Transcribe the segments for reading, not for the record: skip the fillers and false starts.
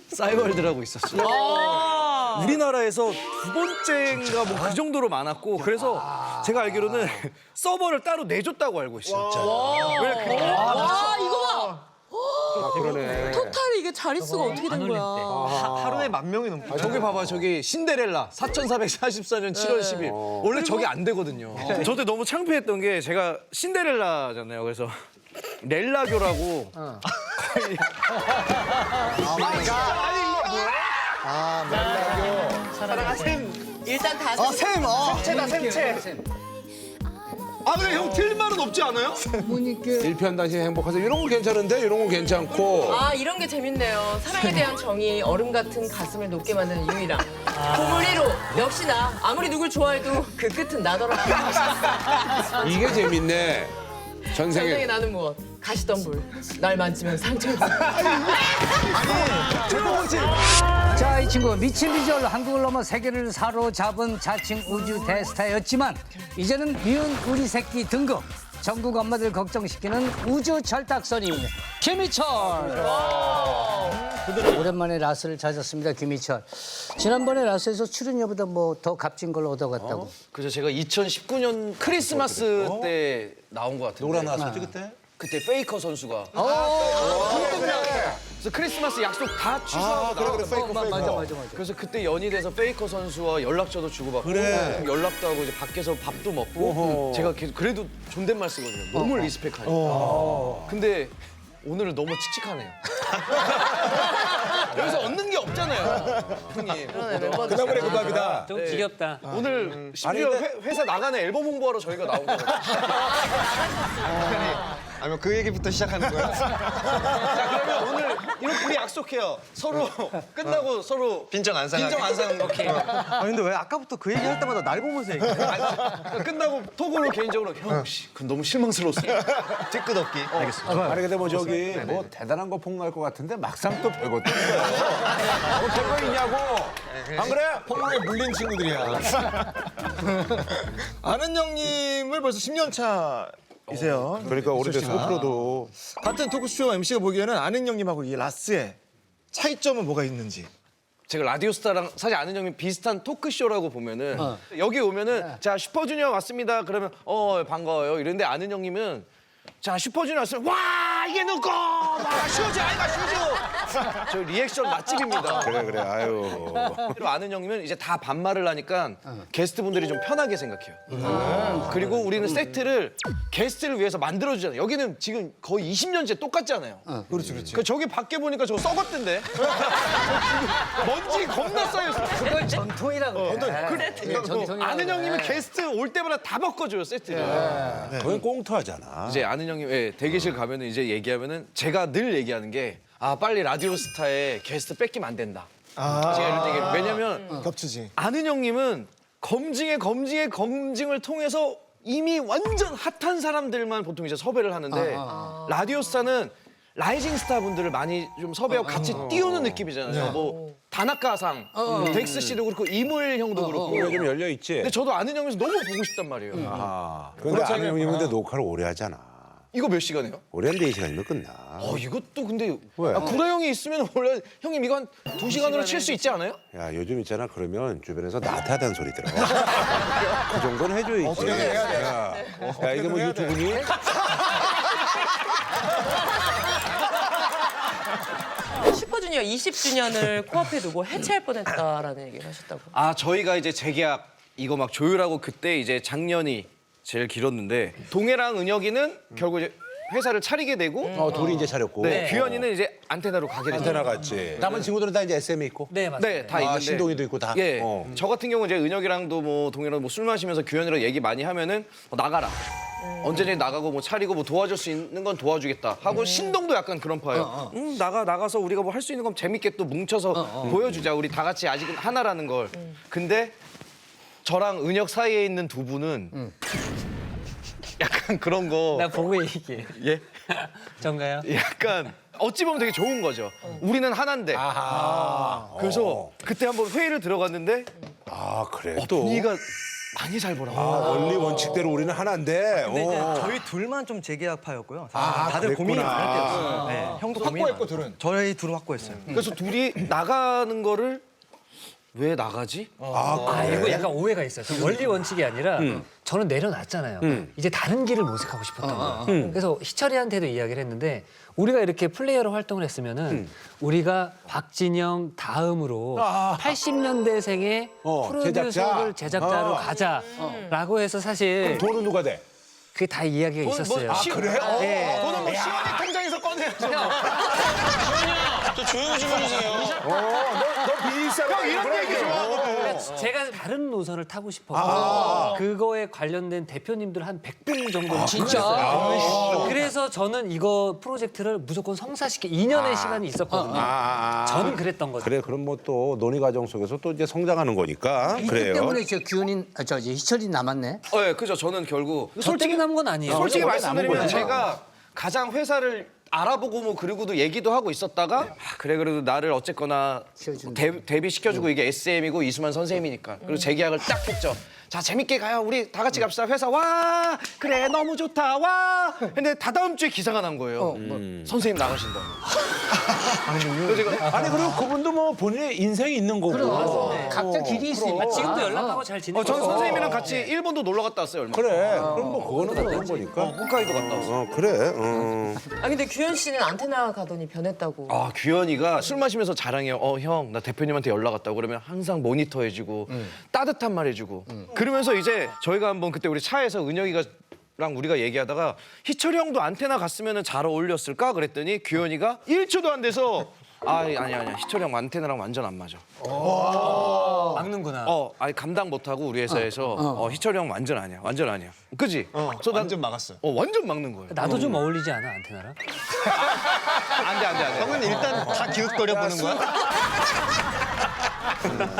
싸이월드라고 있었어요. 우리나라에서 두 번째인가 뭐 그 정도로 많았고 그래서 제가 알기로는 서버를 따로 내줬다고 알고 있어요. 와 이거 봐. 그러네. 토탈 이게 자릿수가 어떻게 된 거야? 하루에 10,000명이 넘고. 저기 봐봐 저기 신데렐라 4444년 7월 10일 원래 저게 안 되거든요. 저때 너무 창피했던 게 제가 신데렐라잖아요. 그래서 렐라교라고 거의 일단 다 샘! 샘체다, 샘체. 아, 근데 형 틀린 말은 없지 않아요? 일편단심 행복하세요. 이런 건 괜찮은데 이런 건 괜찮고. 아 이런 게 재밌네요. 사랑에 대한 정이 얼음 같은 가슴을 녹게 만드는 유일함. 보물 1호 역시나 아무리 누굴 좋아해도 그 끝은 나더라. 이게 재밌네. 전생에 전생에 나는 무엇? 가시덤불. 날 만지면 상처가. 자, 이 친구 미친 비주얼 한국을 넘어 세계를 사로잡은 자칭 우주 대스타였지만 이제는 미운 우리 새끼 등급 전국 엄마들 걱정시키는 우주 철딱선이 김희철. 오랜만에 라스를 찾았습니다, 김희철. 지난번에 라스에서 출연료보다 뭐 더 값진 걸 얻어갔다고. 그래서 제가 2019년 크리스마스 때 나온 것 같은데 누구랑 나왔었지 그때? 그때 페이커 선수가 그래서 크리스마스 약속 다 취소하고 나왔거든요. 맞아. 그래서 그때 연이 돼서 페이커 선수와 연락처도 주고받고 그래. 연락도 하고 이제 밖에서 밥도 먹고 제가 계속 그래도 존댓말 쓰거든요. 몸을 리스펙하니까. 근데 오늘은 너무 칙칙하네요. 여기서 얻는 게 없잖아요, 형님. 그다음에 그 밥이다. 좀 지겹다. 오늘 심지어 회사 나가는 앨범 홍보하러 저희가 나온 거거든요. 아니면 그 얘기부터 시작하는 거야? 자, 그러면 오늘 이렇게 우리 약속해요. 서로 끝나고 서로 빈정 안 상하게. 빈정 안 상하는 거. 오케이. 아, 근데 왜 아까부터 그 얘기 할 때마다 날 보면서 얘기해? 끝나고 톡으로 개인적으로 형, 씨, 그 너무 실망스러웠어요. 뒤끝없기. 알겠습니다. 아니 근데 뭐 저기 뭐 대단한 거 폭로할 것 같은데 막상 또 별것도 없어요. 뭐 별거 있냐고. 안 그래? 폭로에 물린 친구들이야. 아는 형님을 벌써 10년 차이세요. 그러니까 오래됐어. 프로도. 같은 토크쇼 MC가 보기에는 아는 형님하고 이 라스의 차이점은 뭐가 있는지. 제가 라디오스타랑 사실 아는 형님 비슷한 토크쇼라고 보면은 여기 오면은 자 슈퍼주니어 왔습니다. 그러면 반가워요. 이런데 아는 형님은 자 슈퍼주니어 왔으면 와 이게 누구? 와 슈즈 아이가 슈즈. 저 리액션 맛집입니다. 그래 아유. 그리고 아는 형님은 이제 다 반말을 하니까 게스트분들이 좀 편하게 생각해요. 그리고 우리는 세트를 게스트를 위해서 만들어주잖아요. 여기는 지금 거의 20년째 똑같잖아요. 그렇지, 그렇지. 그 저기 밖에 보니까 저거 썩었던데. 먼지 겁나 쌓여있어. 그걸 전통이라고 그래. 아는 형님은 게스트 올 때마다 다 바꿔줘요, 세트를. 그건 꽁트하잖아. 이제 아는 형님 대기실 가면은 이제 얘기하면은 제가 늘 얘기하는 게 빨리 라디오스타에 게스트 뺏기면 안 된다. 제가 이런 얘기를 왜냐면 겹치지. 아는 형님은 검증을 통해서 이미 완전 핫한 사람들만 보통 이제 섭외를 하는데 라디오스타는 라이징 스타 분들을 많이 좀 섭외하고 같이 띄우는 느낌이잖아요. 뭐 다나카상, 덱스 씨도 그렇고 이물 형도 그렇고. 좀 열려 있지. 근데 저도 아는 형에서 너무 보고 싶단 말이에요. 근데 아는 형님 근데 녹화를 오래 하잖아. 이거 몇 시간이에요? 오래 한 4시간이면 끝나. 이것도 근데 왜? 구라 형이 있으면 원래 형님 이거 한 2시간으로 칠 수 있지 않아요? 야 요즘 있잖아 그러면 주변에서 나태하다는 소리 들어. 그 정도는 해줘야지. 야 이게 뭐 유튜브니? 슈퍼주니어 20주년을 코앞에 두고 해체할 뻔했다라는 얘기를 하셨다고. 저희가 이제 재계약 이거 막 조율하고 그때 이제 작년이 제일 길었는데 동해랑 은혁이는 결국 이제 회사를 차리게 되고 둘이 이제 차렸고. 규현이는 이제 안테나로 가게 되죠. 안테나 같이. 남은 친구들은 다 이제 SM에 있고. 네, 맞습니다. 네, 다 있는데. 신동이도 있고 다. 예. 저 같은 경우 이제 은혁이랑도 뭐 동해랑 뭐 술 마시면서 규현이랑 얘기 많이 하면은 나가라. 언제든지 나가고 뭐 차리고 뭐 도와줄 수 있는 건 도와주겠다 하고 신동도 약간 그런 파예요. 나가서 우리가 뭐 할 수 있는 건 재밌게 또 뭉쳐서 보여주자. 우리 다 같이 아직은 하나라는 걸. 근데 저랑 은혁 사이에 있는 두 분은 약간 그런 거. 나 보고 얘기해. 예? 정가요? 약간 어찌 보면 되게 좋은 거죠. 우리는 하나인데. 그래서 그때 한번 회의를 들어갔는데 아 그래 또. 분위기가 많이 잘 보라고. 원리 원칙대로 우리는 하나인데. 근데 이제 어. 저희 둘만 좀 재계약파였고요. 아, 다들 고민이 그랬구나. 많을 때였어요. 네, 형도 고민 확보했고, 많았고. 둘은? 저희 둘은 확보했어요. 그래서 둘이 나가는 거를 왜 나가지? 이거 약간 오해가 있어요. 저 원리 원칙이 아니라 저는 내려놨잖아요. 이제 다른 길을 모색하고 싶었던 거예요. 그래서 희철이한테도 이야기를 했는데 우리가 이렇게 플레이어로 활동을 했으면은 우리가 박진영 다음으로 80년대생의 프로듀서를 제작자로 가자라고 해서 사실 돈은 누가 돼? 그게 다 이야기가 있었어요. 그래? 네. 돈은 뭐 시원히 통장에서 꺼내야죠. 너 비일사람 이런 얘기 좋아하거든. 제가 다른 노선을 타고 싶었고 그거에 관련된 대표님들 한 100분 정도 진짜. 그래서 저는 이거 프로젝트를 무조건 성사시키 2년의 시간이 있었거든요. 저는 그랬던 거죠. 그래, 그럼 뭐 또 논의 과정 속에서 또 이제 성장하는 거니까. 이때 그래요. 때문에 저 규현이 희철이 남았네. 네, 그죠. 저는 결국 저 때문에 남은 건 아니에요. 솔직히 원래 남은 말씀드리면 거죠. 제가 가장 회사를 알아보고 뭐 그리고도 얘기도 하고 있었다가 그래 그래도 나를 어쨌거나 데뷔시켜주고 이게 SM이고 이수만 선생님이니까 그리고 재계약을 딱 했죠. 자 재밌게 가요. 우리 다 같이 갑시다. 회사 와 그래 너무 좋다 와. 근데 다다음 주에 기사가 난 거예요. 선생님 나가신다. 아니, 그리고 그분도 뭐 본인의 인생이 있는 거고. 각자 길이 있으니까. 지금도 연락하고 잘 지내고 전 있어요. 선생님이랑 같이 일본도 놀러 갔다 왔어요. 얼마. 그래. 그럼 뭐 그거는 그런 거니까. 홋카이도 갔다 왔어. 그래. 아 근데 규현 씨는 안테나 가더니 변했다고. 아 규현이가 술 마시면서 자랑해요. 형 나 대표님한테 연락 왔다고 그러면 항상 모니터해주고 따뜻한 말 해주고 그러면서 이제 저희가 한번 그때 우리 차에서 은혁이가 랑 우리가 얘기하다가 희철이 형도 안테나 갔으면 잘 어울렸을까 그랬더니 규현이가 1초도 안 돼서 아니야 희철이 형 안테나랑 완전 안 맞아. 막는구나. 아니 감당 못하고 우리 회사에서 희철이 형 완전 아니야. 그지? 그래서 난 완전 막았어요. 완전 막는 거예요. 나도 좀 어울리지 않아 안테나랑? 안 돼. 형은 일단 다 기웃거려 보는 거야?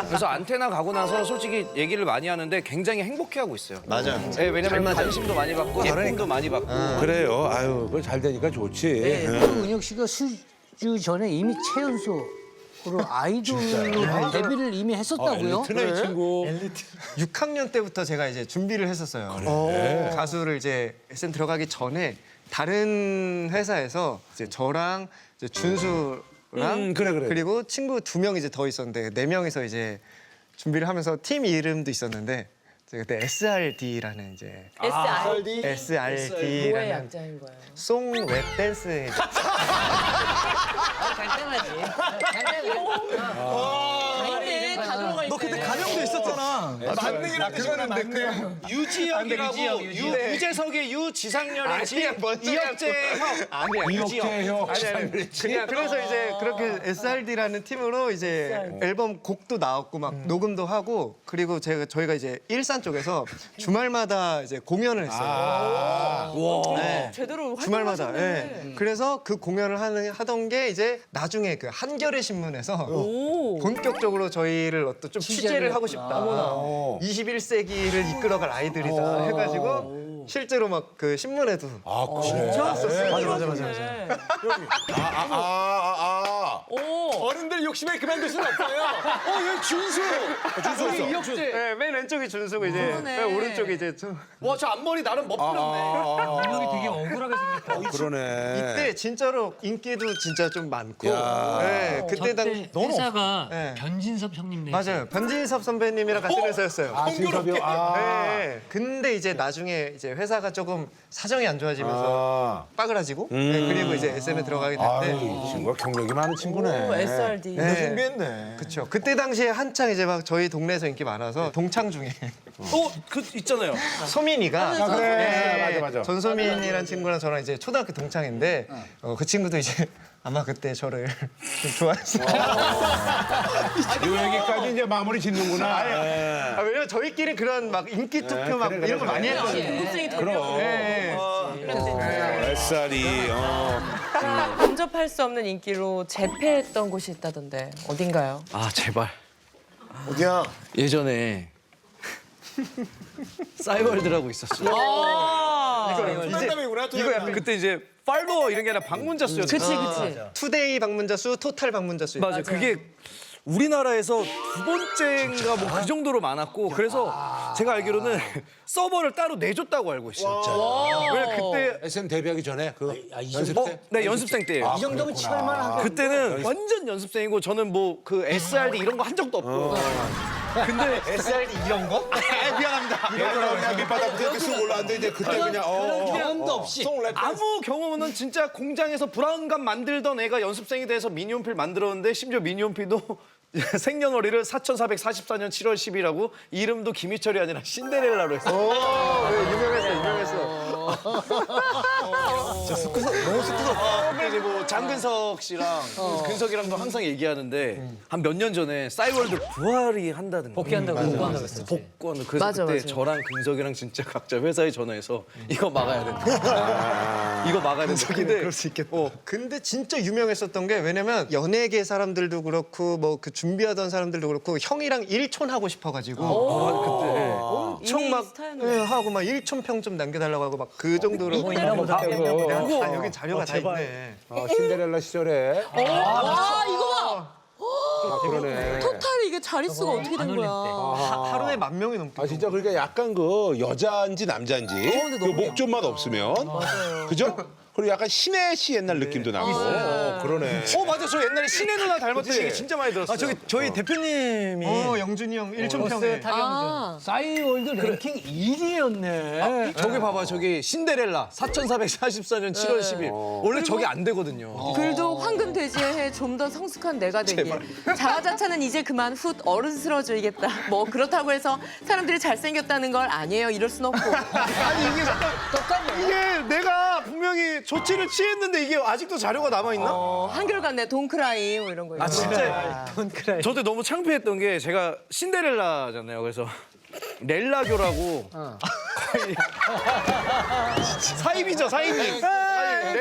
그래서 안테나 가고 나서 솔직히 얘기를 많이 하는데 굉장히 행복해하고 있어요. 맞아요. 네, 왜냐면 관심도 많이 받고 예쁨도 많이 받고. 그래요. 아유, 그거 잘 되니까 좋지. 그리고 은혁 씨가 수주 전에 이미 최연소로 아이돌로 데뷔를 이미 했었다고요? 트나이 친구. 6학년 때부터 제가 이제 준비를 했었어요. 가수를 이제 SM 들어가기 전에 다른 회사에서 이제 저랑 이제 준수랑 그래. 그리고 친구 2명 이제 더 있었는데 4명이서 이제 준비를 하면서 팀 이름도 있었는데 제가 그때 SRD라는 이제 SRD? 뭐의 SRD라는 약자인 거예요? 송 웹 댄스 간단하지. 아닌데 다 들어가 있대. 너 그때 가명도 있었잖아. 만능이라는 뜻이는 맞네요. 유지혁이라고 유재석의 유 지상렬의 지 이혁재의 혁. 아니야. 이혁재 형. 그냥 그래서 이제 그렇게 SRD라는 팀으로 이제 앨범 곡도 나왔고 막 녹음도 하고 그리고 저희가 이제 일산 쪽에서 주말마다 이제 공연을 했어요. 네. 제대로 주말마다. 활동하셨네. 네. 그래서 그 공연을 하던 게 이제 나중에 그 한겨레 신문에서 본격적으로 저희를 어떤 좀 취재를 하고 싶다. 21세기를 이끌어갈 아이들이다 해가지고 실제로 막 그 신문에도 맞아. 어른들 욕심에 그만둘 수는 없어요. 얘 준수. 여기 이혁재. 네, 맨 왼쪽이 준수고 이제 맨 오른쪽이 이제 와 저 앞머리 나름 멋부렸네. 분명히 되게 억울하게 생겼다. 그러네. 이때 진짜로 인기도 진짜 좀 많고 야. 네, 그때 당 회사가 네. 변진섭 형님 네. 맞아요. 변진섭 선배님이랑 같은 회사였어요. 진섭이요? 네. 근데 이제 나중에 이제 회사가 조금 사정이 안 좋아지면서 빠그라지고 네, 그리고 이제 SM에 들어가게 됐는데 이 친구가 경력이 많은 친구네. SRD. 준비했네. 그렇죠. 그때 당시에 한창 이제 막 저희 동네에서 인기 많아서 동창 중에 그 있잖아요. 소민이가 그래. 맞아. 전소민이라는 친구랑 저랑 이제 초등학교 동창인데 그 친구도 이제 아마 그때 저를 좀 좋아했어요. 요 얘기까지 이제 마무리 짓는구나. 왜냐면 저희끼리 그런 막 인기 투표 막 이런 거 많이 했거든요. 궁금증이 더 그럼. SR이. 근접할 수 없는 인기로 재패했던 곳이 있다던데 어딘가요? 아 제발. 어디야? 예전에 싸이월드라고 있었어요. 이거 약간 그때 이제 팔로워 이런 게 아니라 방문자 수였죠. 그치. 투데이 방문자 수, 토탈 방문자 수. 맞아. 그게 우리나라에서 두 번째인가 뭐 그 정도로 많았고 그래서 제가 알기로는 서버를 따로 내줬다고 알고 있어요. 왜냐면 그때 SM 데뷔하기 전에 그 연습 때? 네 연습생 때예요. 이 정도면 치열만 하게. 그때는 완전 연습생이고 저는 뭐 그 SRD 이런 거 한 적도 없고. 근데 SRD 이런 거? 미안합니다. 그냥 밑바닥부터 이렇게 쑥 올라왔는데 이제 그때 그냥 경험도 없이. 아무 경험은 진짜 공장에서 브라운관 만들던 애가 연습생이 돼서 미니홈피를 만들었는데 심지어 미니홈피도 생년월일을 4444년 7월 10일하고 이름도 김희철이 아니라 신데렐라로 했어. 유명했어. 너무 스쿠서. 이제 뭐 장근석 씨랑 근석이랑도 항상 얘기하는데 한 몇 년 전에 싸이월드 부활이 한다든가 복귀한다고 복구한다고 했었지. 복권 그래서 맞아, 그때 맞아. 저랑 근석이랑 진짜 각자 회사에 전화해서 이거 막아야 된다. 이거 막아야 된다. 근데 그럴 수 있겠다. 근데 진짜 유명했었던 게 왜냐면 연예계 사람들도 그렇고 뭐 그 준비하던 사람들도 그렇고 형이랑 일촌 하고 싶어가지고 그때 엄청 막 네, 하고 막 1촌 평 좀 남겨달라고 하고 막 그 정도로. 여기 자료가 다 있네. 신데렐라 시절에 아 이거 봐. 그러네. 토탈 이게 자릿수가 어떻게 된 거야? 하루에 10,000명이 넘게. 진짜 그러니까 약간 그 여자인지 남자인지 그 목좀만 없으면 그죠? 그리고 약간 신혜 씨 옛날 느낌도 나고 그러네. 맞아 저 옛날에 신혜 누나 닮았다는 얘기 진짜 많이 들었어요. 저희 대표님이 영준이 형 1촌 평에. 아, 싸이월드 랭킹 1위였네. 저기 봐봐 저기 신데렐라 4444년 7월 10일 원래 저게 안 되거든요. 글도 황금 돼지의 해 좀 더 성숙한 내가 되길. 자화자찬은 이제 그만 훗 어른스러워지겠다. 뭐 그렇다고 해서 사람들이 잘생겼다는 걸 아니에요. 이럴 순 없고. 아니 이게 이게 내가 분명히 조치를 취했는데 이게 아직도 자료가 남아 있나? 한결같네 돈크라이 뭐 이런 거. 아 진짜 저때 너무 창피했던 게 제가 신데렐라잖아요. 그래서 렐라교라고 거의 사입이죠 사입이. 아니,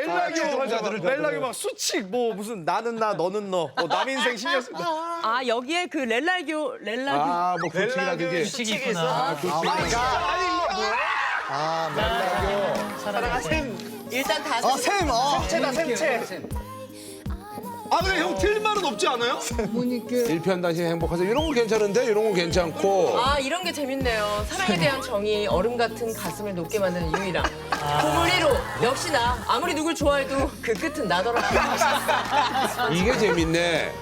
렐라교 막 수칙 뭐 무슨 나는 나 너는 너 뭐 남인생 신경 쓴다. 아 여기에 그 렐라교 뭐 규칙이나 그게 주식이 있구나. 일단 다 생체다 생체. 아 근데 형 틀린 말은 없지 않아요? 일편단심 행복하세요. 이런 거 괜찮은데 이런 거 괜찮고. 아 이런 게 재밌네요. 사랑에 대한 정이 얼음 같은 가슴을 녹게 만드는 유이랑 보물 1호 역시나 아무리 누굴 좋아해도 그 끝은 나더라. 이게 재밌네.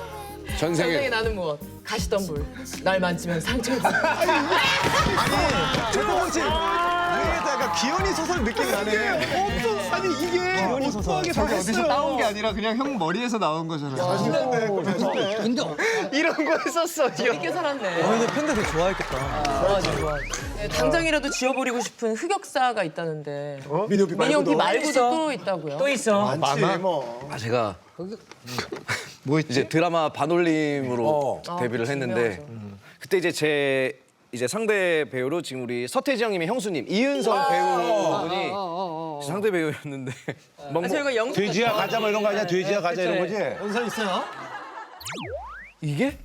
전생에 전생에 나는 무엇? 가시덤불. 날 만지면 상처가. 최동원 씨 위에다가 기현이 소설 느낌 나네. 아니 이게 기현이 소설. 저게 어디서 따온 게 아니라 그냥 형 머리에서 나온 거잖아요. 근데 이런 거 했었어. 재밌게 살았네. 근데 팬들이 좋아했겠다. 네, 당장이라도 지워버리고 싶은 흑역사가 있다는데. 민호비 민영비 말고도 또 있다고요? 또 있어. 아 제가 뭐 했지? 이제 드라마 반올림으로 데뷔를 했는데 그때 이제 제 이제 상대 배우로 지금 우리 서태지 형님의 형수님 이은성 배우분이 상대 배우였는데 뭐 저희가 영수 돼지야 가자 뭐 이런 거 아니야? 돼지야 가자 이런 거지? 원선 있어요? 이게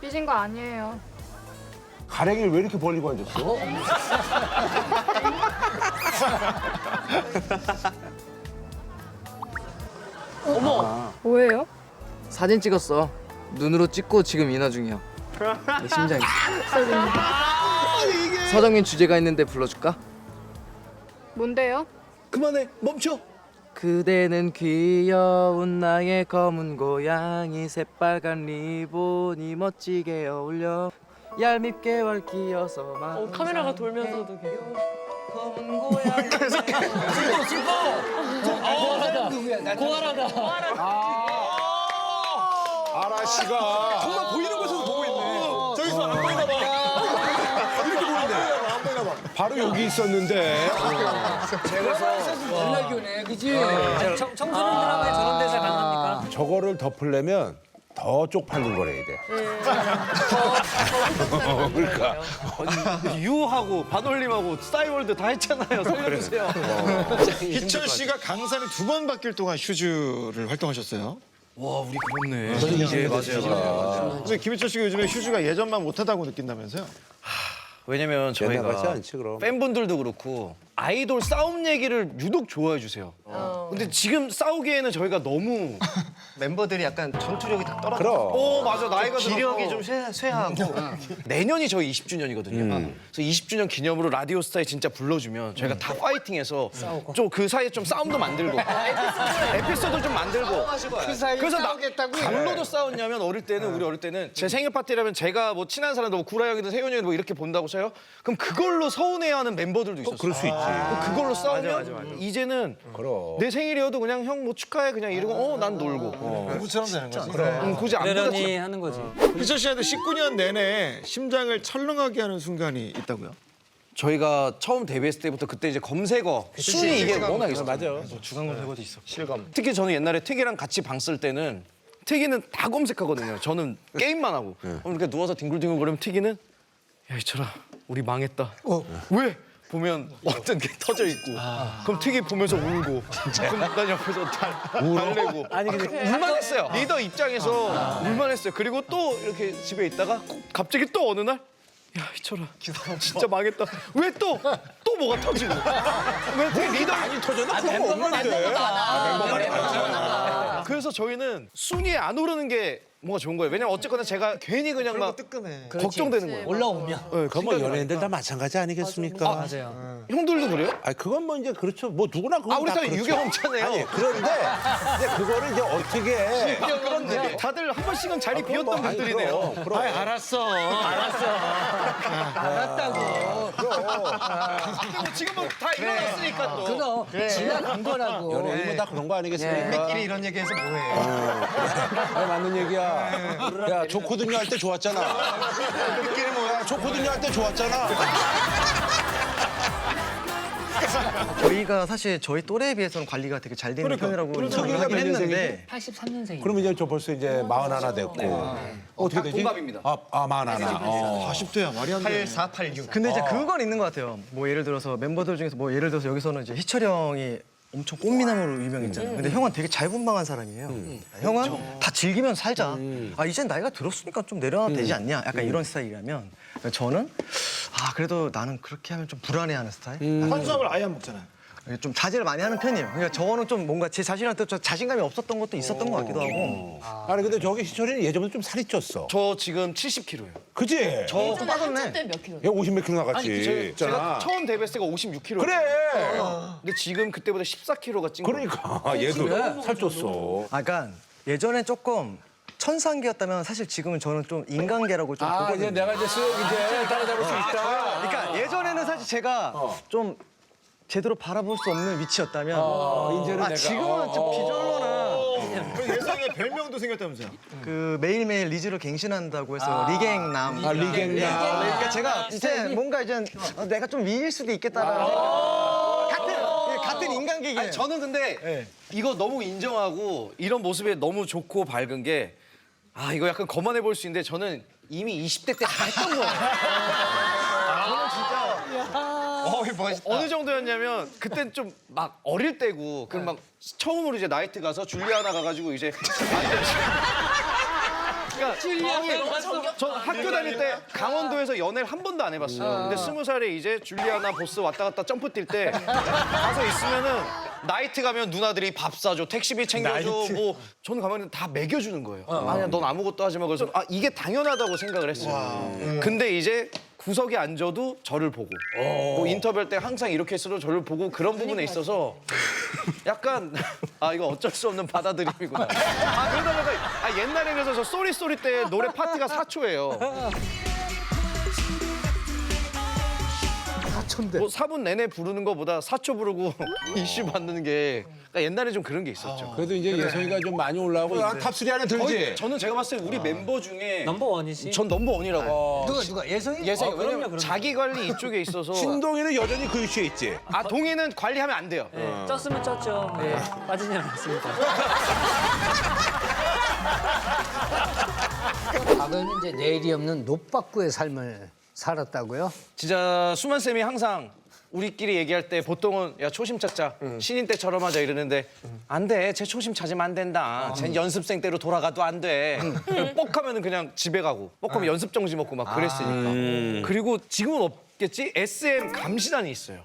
삐진 거 아니에요. 가랭이를 왜 이렇게 벌리고 앉았어? 뭐예요? 사진 찍었어. 눈으로 찍고 지금 인화 중이야. 내 심장이. 서정민 주제가 있는데 불러줄까? 뭔데요? 그만해 멈춰. 그대는 귀여운 나의 검은 고양이 새빨간 리본이 멋지게 어울려 얄밉게 얽히어서만 카메라가 돌면서도 계속. 검은 고양이 아라 씨가 정말 보이는 곳에서 보고 있네. 저기서 안 보이나 봐. 이렇게 보이네. 안 보이나 봐. 바로 여기 있었는데. 렐라교네, 그지? 청소년 드라마에 저런 대사 가능합니까? 저거를 덮으려면 더 쪽팔린 거래야 돼. 그러니까. 유하고 반올림하고 싸이월드 다 했잖아요. 살려주세요. 희철 씨가 강산에 2번 바뀔 동안 휴즈를 활동하셨어요. 와 우리 그렇네. 이게 맞아요. 근데 김희철 씨가 요즘에 휴즈가 예전만 못하다고 느낀다면서요? 옛날 왜냐면 같지 저희가 않지 그럼. 팬분들도 그렇고 아이돌 싸움 얘기를 유독 좋아해 주세요. 근데 지금 싸우기에는 저희가 너무 멤버들이 약간 전투력이 다 떨어져. 그럼. 오 맞아 나이가 기력이 들어서. 좀 쇠하고. 내년이 저희 20주년이거든요. 그래서 20주년 기념으로 라디오스타에 진짜 불러주면 저희가 다 파이팅해서 좀 그 사이에 좀 싸움도 만들고 에피소드 좀 만들고 그래서 뭘로도 싸웠냐면 우리 어릴 때는 제 생일 파티라면 제가 뭐 친한 사람들 뭐 구라 형이든 세훈이 형이든 뭐 이렇게 본다고 쳐요. 그럼 그걸로 서운해하는 멤버들도 있었어요. 그럴 수 있지. 그걸로 싸우면 이제는 그럼. 내 생일이어도 그냥 형 뭐 축하해 그냥 이러고 난 놀고 누구처럼 되는 거지. 굳이 안 그러려니 받았지. 하는 거지. 희철 씨한테 19년 내내 심장을 철렁하게 하는 순간이 있다고요? 저희가 처음 데뷔했을 때부터 그때 이제 검색어 순위 이게 워낙 있었어요. 맞아. 중간 검색어도 있어. 실감. 특히 저는 옛날에 특이랑 같이 방 쓸 때는 특이는 다 검색하거든요. 저는 게임만 하고. 이렇게 누워서 딩글딩글 거리면 특이는 야 이철아 우리 망했다. 왜? 보면 어떤 게 터져 있고. 그럼 특이 보면서 울고. 그럼 난 옆에서 달래고. 아니 근데 울만했어요. 리더 입장에서 울만했어요. 그리고 또 이렇게 집에 있다가 갑자기 또 어느 날 야 이철아 진짜 망했다. 왜 또 뭐가 터지고? 왜 특히 리더 많이 터졌나? 그런 거 없는데. 그래서 저희는 순위에 안 오르는 게 뭔가 좋은 거예요. 왜냐면 어쨌거나 제가 괜히 그냥 막 뜨끔해. 걱정되는 거예요. 올라오면. 그건 뭐 연예인들 다 마찬가지 아니겠습니까? 맞아요. 형들도 그래요? 아니 그건 뭐 이제 그렇죠. 뭐 누구나 그건 우리 다 다 그렇죠. 유경험잖아요. 아니 그런데 이제 그거를 이제 어떻게 해? 그런데 다들 한 번씩은 자리 비었던 분들이네요. 그럼. 알았어. 알았다고. 지금은 다 일어났으니까 또. 그거 지나간 거라고. 연예인은 다 그런 거 아니겠습니까? 우리끼리 이런 얘기해서 뭐해? 아니, 맞는 얘기야. 야 좋거든요 할 때 좋았잖아. 우리끼리 뭐야? 좋거든요 할 때 좋았잖아. 저희가 사실 저희 또래에 비해서는 관리가 되게 잘 되는 편이라고 인정을 하긴 했는데 83년생이에요. 그럼 이제 저 벌써 이제 41 됐고 어떻게 되지? 동갑입니다. 아 41. 40대야 말이 안 돼. 84, 86. 근데 이제 그건 있는 것 같아요. 뭐 예를 들어서 멤버들 중에서 뭐 예를 들어서 여기서는 이제 희철이 형이 엄청 꽃미남으로 유명했잖아요. 근데 형은 되게 자유분방한 사람이에요. 형은 다 즐기면서 살자. 아 이젠 나이가 들었으니까 좀 내려놔도 되지 않냐? 약간 이런 스타일이라면 저는 아 그래도 나는 그렇게 하면 좀 불안해하는 스타일. 탄수화물 아예 안 먹잖아요. 좀 자제를 많이 하는 편이에요. 그러니까 저는 좀 뭔가 제 자신한테 좀 자신감이 없었던 것도 있었던 것 같기도 하고. 아니 근데 저기 희철이는 예전부터 좀 살이 쪘어. 저 지금 70kg예요. 그지? 좀 빠졌네. 한때 몇 킬로? 얘 50 몇 킬로 나갔지. 제가 처음 데뷔했을 때가 56kg. 그래. 근데 지금 그때보다 14kg가 찐 거예요. 그러니까 얘도 살쪘어. 아, 그러니까 예전에 조금 천상계였다면 사실 지금은 저는 좀 인간계라고 좀 보거든요. 내가 이제 쓱 이제 따라잡을 수 있다. 그러니까 예전에는 사실 제가 좀 제대로 바라볼 수 없는 위치였다면 이제는 아, 내가 지금은 좀 비주얼로는 예상에 별명도 생겼다면서요? 그 매일매일 리즈를 갱신한다고 해서 리갱남. 리갱남. 그러니까 제가 이제 뭔가 이제 내가 좀 위일 수도 있겠다라는 같은 인간계긴 해요. 저는 근데 이거 너무 인정하고 이런 모습에 너무 좋고 밝은 게 아 이거 약간 거만해 보일 수 있는데 저는 이미 20대 때 다 했던 거예요. 멋있다. 어느 정도였냐면 그땐 좀 막 어릴 때고 그럼 막 처음으로 이제 나이트 가서 줄리아나 가가지고 이제 그러니까 저 학교 다닐 때 강원도에서 연애를 한 번도 안 해봤어요. 근데 20살에 이제 줄리아나 보스 왔다 갔다 점프 뛸 때 가서 있으면은 나이트 가면 누나들이 밥 사줘, 택시비 챙겨줘, 뭐 저는 가면 다 먹여주는 거예요. 아니야, 넌 아무것도 하지 마. 그래서 아 이게 당연하다고 생각을 했어요. 근데 이제 구석에 앉아도 저를 보고 뭐 인터뷰할 때 항상 이렇게 있어도 저를 보고 그런 부분에 있어서 약간 아 이거 어쩔 수 없는 받아들임이구나. 아 그러다 보니까 아, 옛날에 그래서 저 쏘리 때 노래 파트가 4초예요. 4초인데 뭐 4분 내내 부르는 것보다 4초 부르고 이슈 받는 게 그러니까 옛날에 좀 그런 게 있었죠. 그래도 이제 예성이가 좀 많이 올라오고 탑3 안에 들지. 거의 저는 제가 봤을 때 우리 멤버 중에 넘버 원이지. 전 넘버 원이라고. 누가 예성이? 예성이 왜냐면 자기 관리 이쪽에 있어서 신동이는 여전히 그 이슈에 있지. 아 동이는 관리하면 안 돼요. 쪘으면 쪘죠. 네. 빠지지 않았습니다. 과거에는 이제 내일이 없는 노박구의 삶을 살았다고요? 진짜 수만 쌤이 항상 우리끼리 얘기할 때 보통은 야 초심 찾자 신인 때처럼 하자 이러는데 안 돼. 쟤 초심 찾으면 안 된다. 쟤 연습생 때로 돌아가도 안 돼. 뻑하면은 그냥 집에 가고 뻑하면 연습 정지 먹고 막 그랬으니까. 그리고 지금은 아시겠지? SM 감시단이 있어요.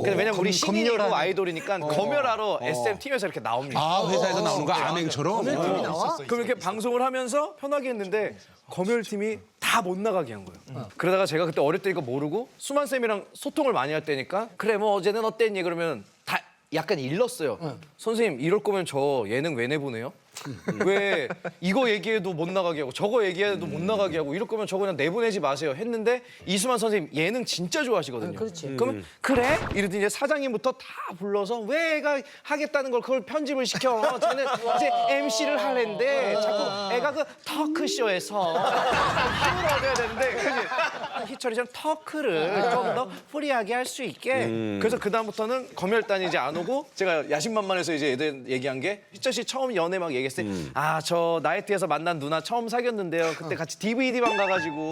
왜냐면 우리 신인이고 아이돌이니까 검열하러 SM 팀에서 이렇게 나옵니다. 아, 회사에서 나오는 거 암행처럼? 그럼 이렇게 방송을 하면서 편하게 했는데 검열팀이 다 못 나가게 한 거예요. 그러다가 제가 그때 어릴 때니까 모르고 수만 쌤이랑 소통을 많이 할 때니까 그래 뭐 어제는 어땠니? 그러면 다 약간 일렀어요. 선생님 이럴 거면 저 예능 왜 내보내요? 왜 이거 얘기해도 못 나가게 하고 저거 얘기해도 못 나가게 하고 이럴 거면 저 그냥 내보내지 마세요 했는데 이수만 선생님 예능 진짜 좋아하시거든요. 그러면 그래? 이러더니 이제 사장님부터 다 불러서 왜 애가 하겠다는 걸 그걸 편집을 시켜. 쟤는 이제 MC를 하랜데 자꾸 애가 그 터크쇼에서 힘을 얻어야 되는데 그지? 희철이처럼 터크를 좀 더 프리하게 할 수 있게. 그래서 그다음부터는 검열단이 이제 안 오고 제가 야심만만해서 이제 애들 얘기한 게 희철 씨 처음 연애 막 얘기했을 때 아, 저 나이트에서 만난 누나 처음 사귀었는데요. 그때 같이 DVD방 가가지고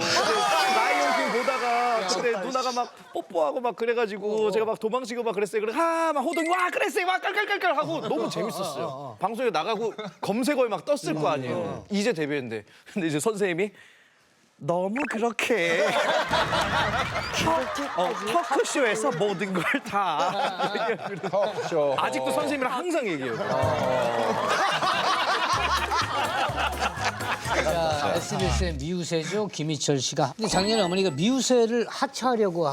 라이온킹 보다가 그때 누나가 막 뽀뽀하고 막 그래가지고 제가 막 도망치고 막 그랬어요. 그래 막 호동이 와 그랬어요. 막 깔깔깔깔 하고 너무 재밌었어요. 방송에 나가고 검색어에 막 떴을 거 아니에요. 이제 데뷔했는데 근데 이제 선생님이 너무 그렇게 터크쇼에서 모든 걸 다 터크쇼. 아직도 선생님이랑 항상 얘기해요. 자, SBS의 미우새죠. 김희철 씨가. 근데 작년에 어머니가 미우새를 하차하려고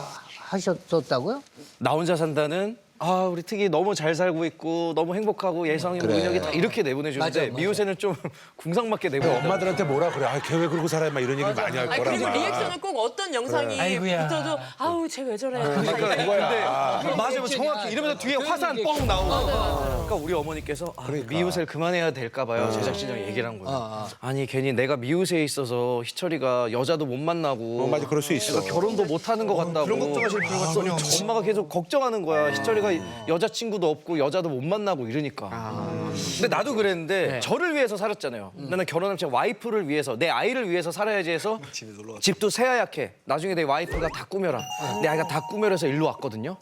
하셨었다고요? 나 혼자 산다는 아 우리 특이 너무 잘 살고 있고 너무 행복하고 예성이 그래. 우인혁이 다 이렇게 내보내주는데 맞아. 미우새는 좀 궁상맞게 내보내요. 엄마들한테 뭐라 그래? 아, 걔 왜 그러고 살아요? 막 이런 얘기 많이 할 아니, 거라. 그리고 막. 리액션을 꼭 어떤 영상이 아이고야. 붙어도 아우 쟤 왜 저래. 그러니까 근데 맞아요 정확히 이러면서 뒤에 화산 뻥 나오고 그러니까 우리 어머니께서 아, 미우새를 그만해야 될까 봐요 제작진이랑 얘기를 한 거예요. 아니 괜히 내가 미우새에 있어서 희철이가 여자도 못 만나고 맞아, 그럴 수 있어. 결혼도 못 하는 것 같다고 그런 걱정하실 필요가 전혀 없죠. 엄마가 계속 걱정하는 거야. 희철이가 여자친구도 없고 여자도 못 만나고 이러니까. 근데 나도 그랬는데 저를 위해서 살았잖아요. 나는 결혼하면 제 와이프를 위해서 내 아이를 위해서 살아야지 해서 집도 새하얗게 나중에 내 와이프가 다 꾸며라. 내 아이가 다 꾸며라서 일로 왔거든요.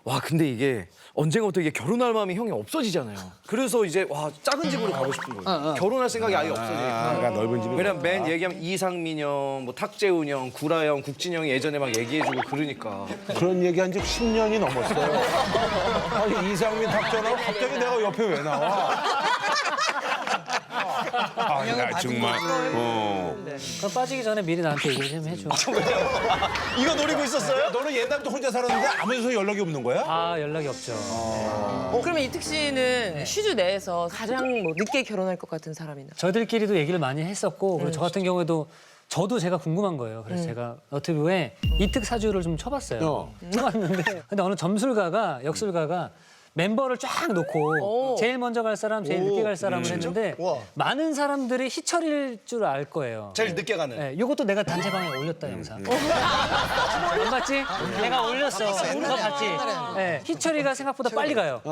와 근데 이게 언젠가부터 이게 결혼할 마음이 형이 없어지잖아요. 그래서 이제 와 작은 집으로 가고 싶은 거예요. 결혼할 생각이 아예 없어지니까. 그러니까 넓은 집이. 왜냐면 맨 얘기하면 이상민 형, 뭐 탁재훈 형, 구라 형, 국진 형이 예전에 막 얘기해주고 그러니까. 그런 얘기 한 지 10년이 넘었어요. 아니, 이상민 탁전하고 갑자기 내가 옆에 왜 나와? 아, 나 정말. 그럼 빠지기 전에 미리 나한테 얘기를 좀 해줘. 이거 노리고 있었어요? 너는 옛날부터 혼자 살았는데 아무데서 연락이 없는 거야? 아 연락이 없죠. 그러면 이특 씨는 슈즈 내에서 가장 뭐 늦게 결혼할 것 같은 사람이나. 저희들끼리도 얘기를 많이 했었고 그리고 저 같은 경우에도 저도 제가 궁금한 거예요. 그래서 제가 너튜브에 이특 사주를 좀 쳐봤어요. 쳐봤는데 근데 어느 점술가가 역술가가 멤버를 쫙 놓고 제일 먼저 갈 사람, 제일 늦게 갈 사람을 했는데 많은 사람들이 희철일 줄 알 거예요. 제일 늦게 가는. 네, 이것도 내가 단체방에 올렸다 영상. 안 봤지? 내가 올렸어. 너 봤지? 네, 희철이가 생각보다 빨리 가요.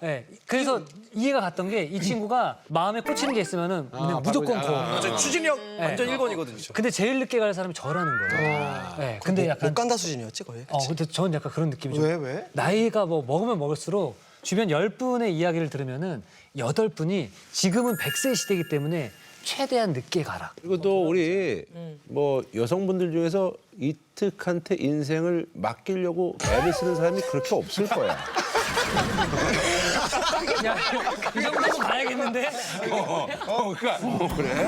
네, 그래서 이해가 갔던 게 이 친구가 마음에 꽂히는 게 있으면은 그냥 무조건 고. 저 추진력 완전 1번이거든요. 근데 제일 늦게 갈 사람이 저라는 거예요. 네, 근데 약간 못 간다 수준이었지 거의. 근데 저는 약간 그런 느낌이 좀. 왜? 나이가 뭐 먹으면 먹을수록 주변 10분의 이야기를 들으면은 8분이 지금은 100세 시대이기 때문에 최대한 늦게 가라. 그리고 또 우리 뭐 여성분들 중에서 이특한테 인생을 맡기려고 애를 쓰는 사람이 그렇게 없을 거야. 야, 이 정도면 가야겠는데? 그러니까 그래.